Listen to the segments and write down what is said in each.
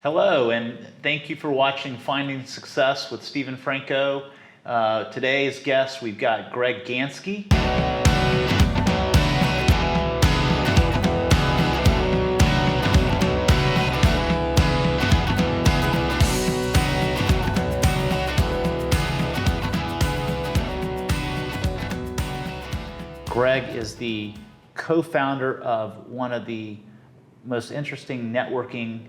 Hello, and thank you for watching Finding Success with Steven Franco. Today's guest, we've got Greg Ganske. Greg is the co-founder of one of the most interesting networking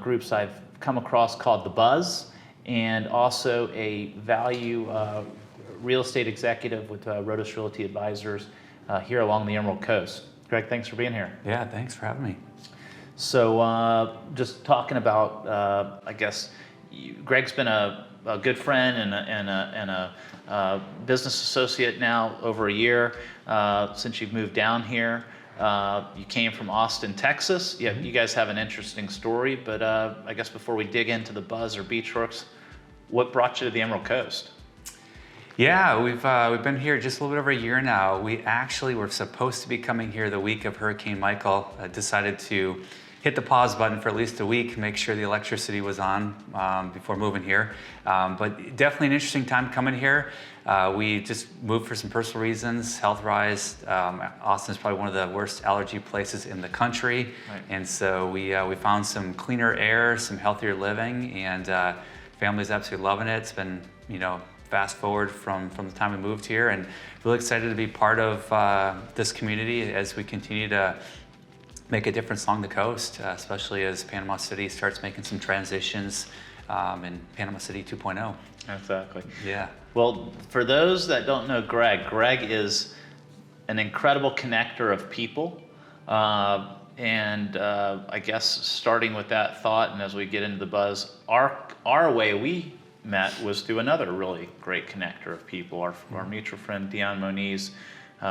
groups I've come across called The Buzz, and also a value real estate executive with Rotus Realty Advisors here along the Emerald Coast. Greg, thanks for being here. Yeah, thanks for having me. So just talking about, Greg's been a good friend and a business associate now over a year since you've moved down here. You came from Austin, Texas. Yeah, you guys have an interesting story, but I guess before we dig into the Buzz or Beachworks, what brought you to the Emerald Coast? Yeah, we've been here just a little bit over a year now. We actually were supposed to be coming here the week of Hurricane Michael. Decided to hit the pause button for at least a week, make sure the electricity was on before moving here. But definitely an interesting time coming here. We just moved for some personal reasons, health-wise. Austin is probably one of the worst allergy places in the country. Right. And so we found some cleaner air, some healthier living, and family's absolutely loving it. It's been, fast forward from the time we moved here, and really excited to be part of this community as we continue to make a difference along the coast, especially as Panama City starts making some transitions in Panama City 2.0. Exactly. Yeah. Well, for those that don't know Greg is an incredible connector of people. And I guess starting with that thought, and as we get into the Buzz, our way we met was through another really great connector of people, our mutual friend Dion Moniz.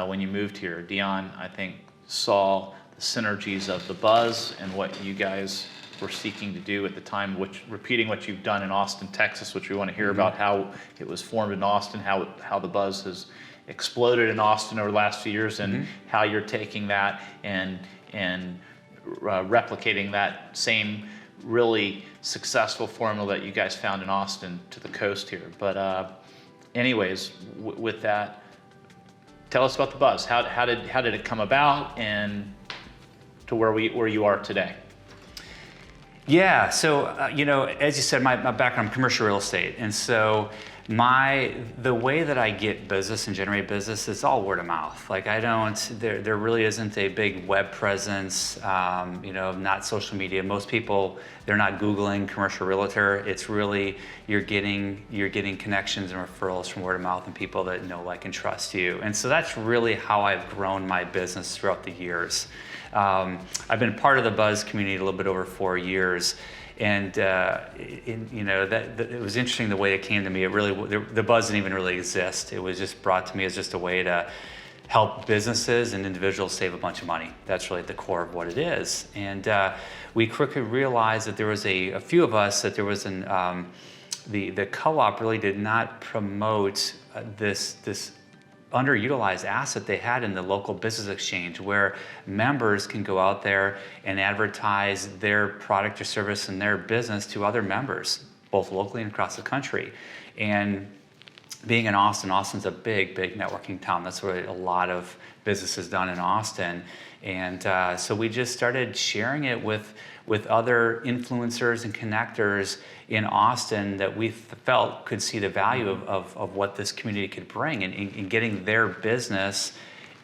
When you moved here, Dion, I think, saw the synergies of the Buzz and what you guys were seeking to do at the time, which repeating what you've done in Austin, Texas, which we want to hear about, how it was formed in Austin, how the Buzz has exploded in Austin over the last few years, and how you're taking that and replicating that same really successful formula that you guys found in Austin to the coast here. But anyways, with that, tell us about the Buzz. How did it come about, and to where you are today? Yeah, so as you said, my background, commercial real estate, and so the way that I get business and generate business is all word of mouth. Like there really isn't a big web presence, not social media. Most people, they're not Googling commercial realtor. It's really you're getting connections and referrals from word of mouth and people that know, like, and trust you. And so that's really how I've grown my business throughout the years. I've been part of the Buzz community a little bit over 4 years, and it was interesting the way it came to me. It really, the Buzz didn't even really exist. It was just brought to me as just a way to help businesses and individuals save a bunch of money. That's really at the core of what it is. And we quickly realized that there was a few of us that there was the co-op really did not promote this underutilized asset they had in the local business exchange, where members can go out there and advertise their product or service and their business to other members, both locally and across the country. And being in Austin, Austin's a big networking town. That's where a lot of business is done in Austin. And so we just started sharing it with other influencers and connectors in Austin that we felt could see the value of what this community could bring in getting their business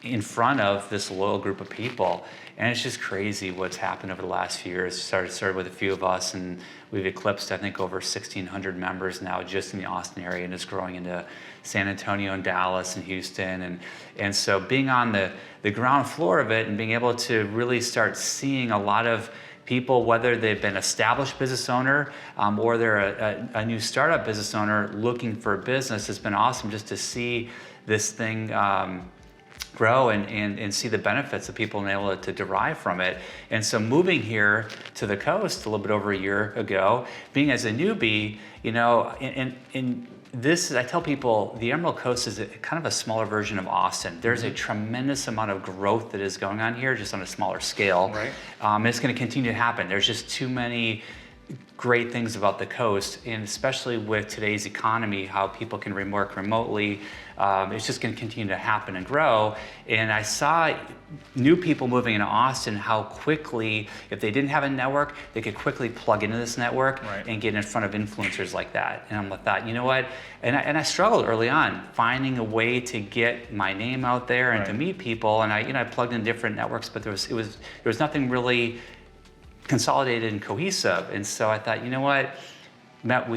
in front of this loyal group of people. And it's just crazy what's happened over the last few years. Started with a few of us, and we've eclipsed, I think, over 1,600 members now just in the Austin area, and it's growing into San Antonio and Dallas and Houston. And so being on the ground floor of it and being able to really start seeing a lot of people, whether they've been established business owner or they're a new startup business owner looking for a business, has been awesome just to see this thing grow and see the benefits that people have been able to derive from it. And so moving here to the coast a little bit over a year ago, being as a newbie, in this, I tell people, the Emerald Coast is kind of a smaller version of Austin. There's a tremendous amount of growth that is going on here, just on a smaller scale. Right. And it's going to continue to happen. There's just too many great things about the coast, and especially with today's economy, how people can work remotely. It's just going to continue to happen and grow. And I saw new people moving into Austin, how quickly, if they didn't have a network, they could quickly plug into this network and get in front of influencers like that. And I thought, you know what? And I struggled early on finding a way to get my name out there and to meet people. And I plugged in different networks, but there was nothing really consolidated and cohesive. And so I thought, you know what, met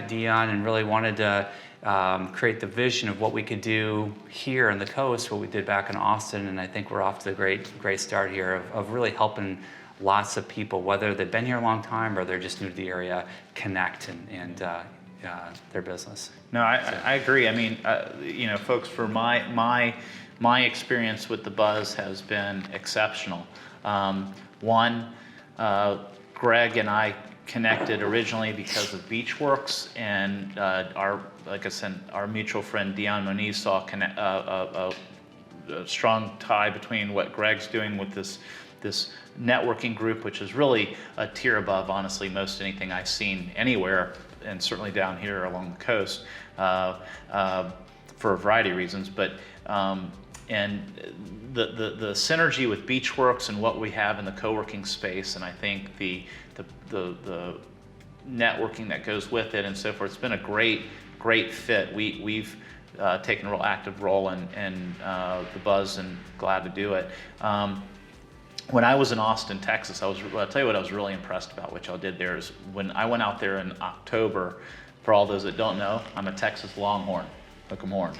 Dion, and really wanted to create the vision of what we could do here on the coast, what we did back in Austin. And I think we're off to a great start here of really helping lots of people, whether they've been here a long time or they're just new to the area, connect and their business. No, I agree. I mean, folks, for my experience with the Buzz has been exceptional. Greg and I connected originally because of Beachworks, and our mutual friend Dion Moniz saw a strong tie between what Greg's doing with this networking group, which is really a tier above, honestly, most anything I've seen anywhere, and certainly down here along the coast, for a variety of reasons. But and the synergy with Beachworks and what we have in the co-working space, and I think the networking that goes with it and so forth, it's been a great fit. We've taken a real active role in the Buzz, and glad to do it. When I was in Austin, Texas, I'll tell you what I was really impressed about, which I did there, is when I went out there in October. For all those that don't know, I'm a Texas Longhorn. Hook 'em horns.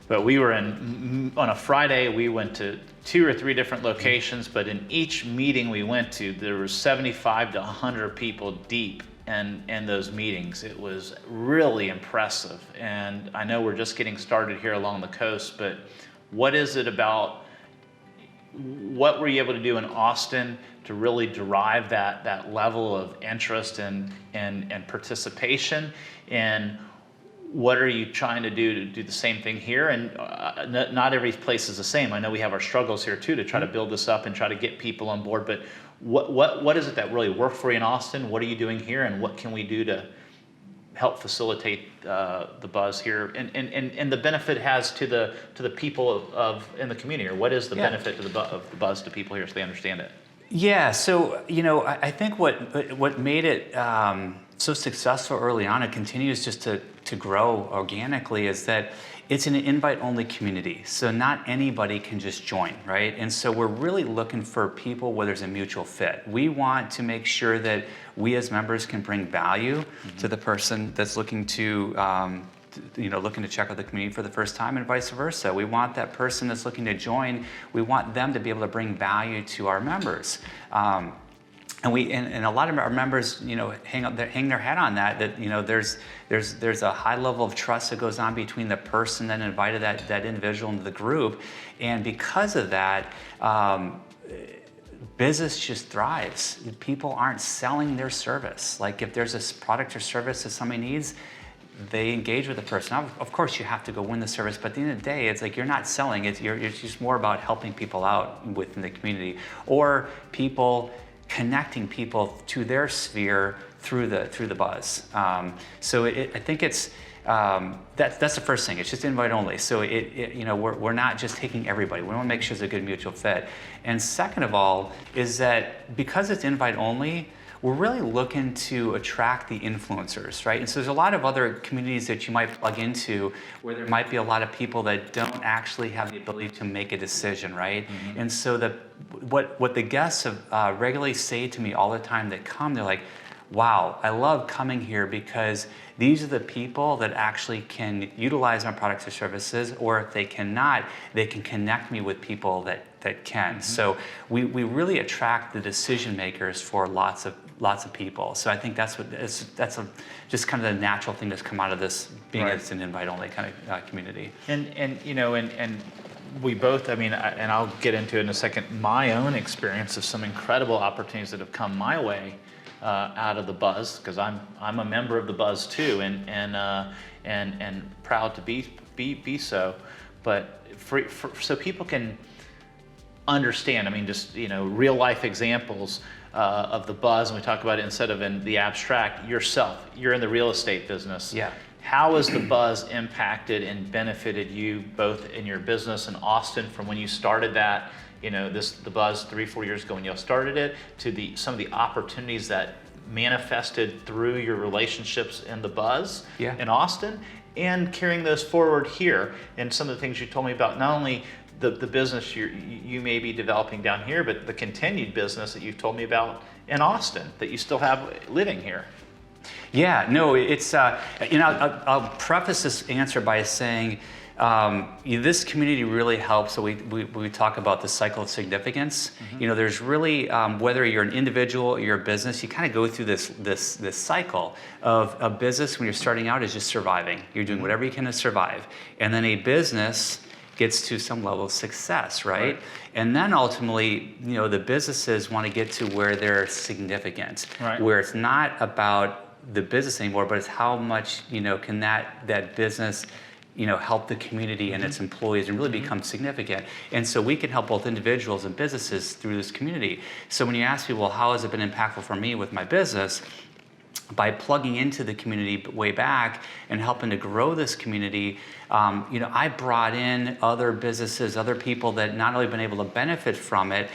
But we were on a Friday, we went to 2 or 3 different locations, but in each meeting we went to, there were 75 to 100 people deep in those meetings. It was really impressive. And I know we're just getting started here along the coast, but what is it about, what were you able to do in Austin to really derive that level of interest and participation? And what are you trying to do the same thing here? And not every place is the same. I know we have our struggles here too to try to build this up and try to get people on board. But what is it that really worked for you in Austin? What are you doing here? And what can we do to help facilitate the Buzz here? And the benefit it has to the people in the community, or what is the benefit of the Buzz to people here so they understand it? Yeah, so I think what made it so successful early on, and continues just to grow organically, is that it's an invite-only community. So not anybody can just join, right? And so we're really looking for people where there's a mutual fit. We want to make sure that we as members can bring value to the person that's looking to check out the community for the first time, and vice versa. We want that person that's looking to join, we want them to be able to bring value to our members. And a lot of our members, hang their hat on that there's a high level of trust that goes on between the person that invited that individual into the group. And because of that, business just thrives. People aren't selling their service. Like if there's a product or service that somebody needs, they engage with the person. Now, of course, you have to go win the service, but at the end of the day, it's like you're not selling. It's just more about helping people out within the community, or connecting people to their sphere through the Buzz. So I think it's that's the first thing. It's just invite only. So we're not just taking everybody. We want to make sure it's a good mutual fit. And second of all, is that because it's invite only, we're really looking to attract the influencers, right? And so there's a lot of other communities that you might plug into where there might be a lot of people that don't actually have the ability to make a decision, right? Mm-hmm. And so what the guests have regularly say to me all the time that come, they're like, wow, I love coming here because these are the people that actually can utilize my products or services, or if they cannot, they can connect me with people that can. Mm-hmm. So we really attract the decision makers for lots of people. So I think that's just kind of the natural thing that's come out of this being it's an invite-only kind of community. And we both, and I'll get into it in a second, my own experience of some incredible opportunities that have come my way out of the Buzz, because I'm a member of the Buzz too, and proud to be so. But so people can understand, just real life examples. of the buzz, and we talk about it instead of in the abstract, yourself. You're in the real estate business. Yeah. How has the buzz impacted and benefited you both in your business in Austin from when you started that, the buzz 3-4 years ago when you started it, to some of the opportunities that manifested through your relationships in the buzz in Austin, and carrying those forward here, and some of the things you told me about, not only the business you may be developing down here, but the continued business that you've told me about in Austin that you still have living here. Yeah, no, it's, I'll preface this answer by saying this community really helps. So we talk about the cycle of significance. Mm-hmm. There's really, whether you're an individual or you're a business, you kind of go through this cycle of a business when you're starting out is just surviving. You're doing whatever you can to survive. And then a business gets to some level of success, right? And then ultimately, the businesses want to get to where they're significant, where it's not about the business anymore, but it's how much can that business help the community and its employees and really become significant. And so we can help both individuals and businesses through this community. So when you ask me, well, how has it been impactful for me with my business? By plugging into the community way back and helping to grow this community, I brought in other businesses, other people that not only been able to benefit from it,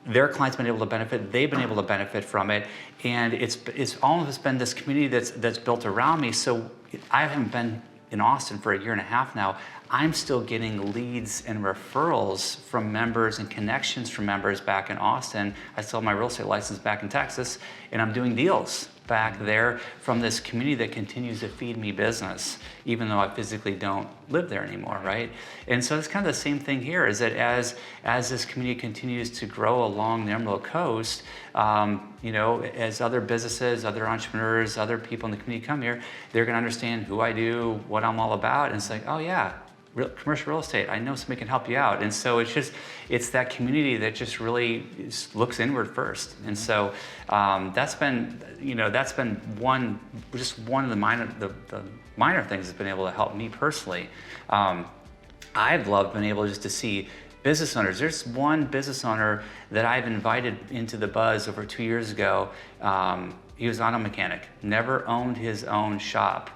their clients been able to benefit, they've been able to benefit from it, and it's almost been this community that's built around me. So I haven't been in Austin for 1.5 years now. I'm still getting leads and referrals from members and connections from members back in Austin. I still have my real estate license back in Texas, and I'm doing deals back there from this community that continues to feed me business, even though I physically don't live there anymore, right? And so it's kind of the same thing here, is that as this community continues to grow along the Emerald Coast, as other businesses, other entrepreneurs, other people in the community come here, they're gonna understand who I do, what I'm all about, and it's like, oh yeah, commercial real estate, I know somebody can help you out. And so it's that community that just really looks inward first. And so that's been one of the minor things that's been able to help me personally. I've loved being able just to see business owners. There's one business owner that I've invited into the buzz over 2 years ago. He was an auto mechanic, never owned his own shop.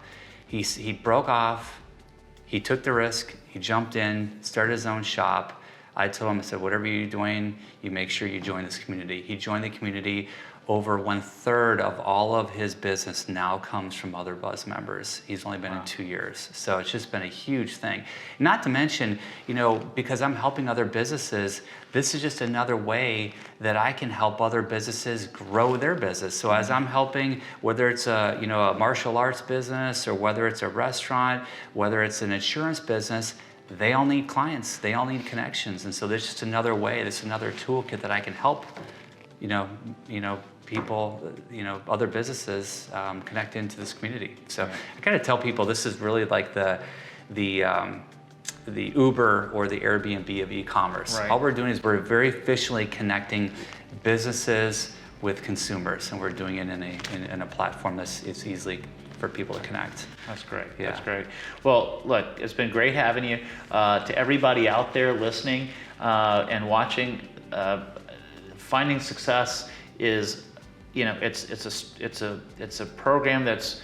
He broke off. He took the risk, he jumped in, started his own shop. I told him, I said, whatever you're doing, you make sure you join this community. He joined the community. Over 1/3 of all of his business now comes from other Buzz members. He's only been in 2 years. So it's just been a huge thing. Not to mention, because I'm helping other businesses, this is just another way that I can help other businesses grow their business. So as I'm helping, whether it's a martial arts business or whether it's a restaurant, whether it's an insurance business, they all need clients, they all need connections. And so there's just another way, there's another toolkit that I can help people, other businesses connect into this community. So I kind of tell people this is really like the Uber or the Airbnb of e-commerce. All we're doing is we're very efficiently connecting businesses with consumers, and we're doing it in a platform that's easily for people to connect. That's great. Yeah. That's great. Well, look, it's been great having you. To everybody out there listening and watching, finding success is, it's a program that's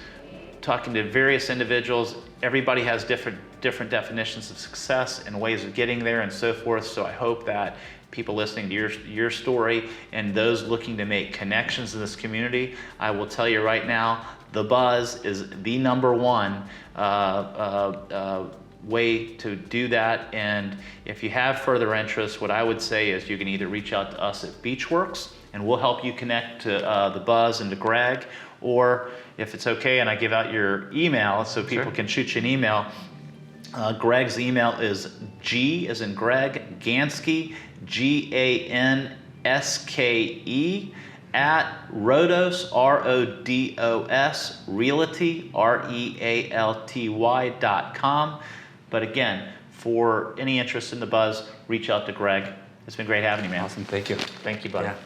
talking to various individuals. Everybody has different definitions of success and ways of getting there and so forth. So I hope that people listening to your story and those looking to make connections in this community, I will tell you right now, the Buzz is the number one way to do that. And if you have further interest, what I would say is you can either reach out to us at Beachworks and we'll help you connect to the Buzz and to Greg, or if it's okay and I give out your email so people can shoot you an email. Greg's email is G as in Greg, Ganske, Ganske, at Rodos, RODOS, Realty, REALTY.com. But again, for any interest in the Buzz, reach out to Greg. It's been great having you, man. Awesome, thank you. Thank you, buddy. Yeah.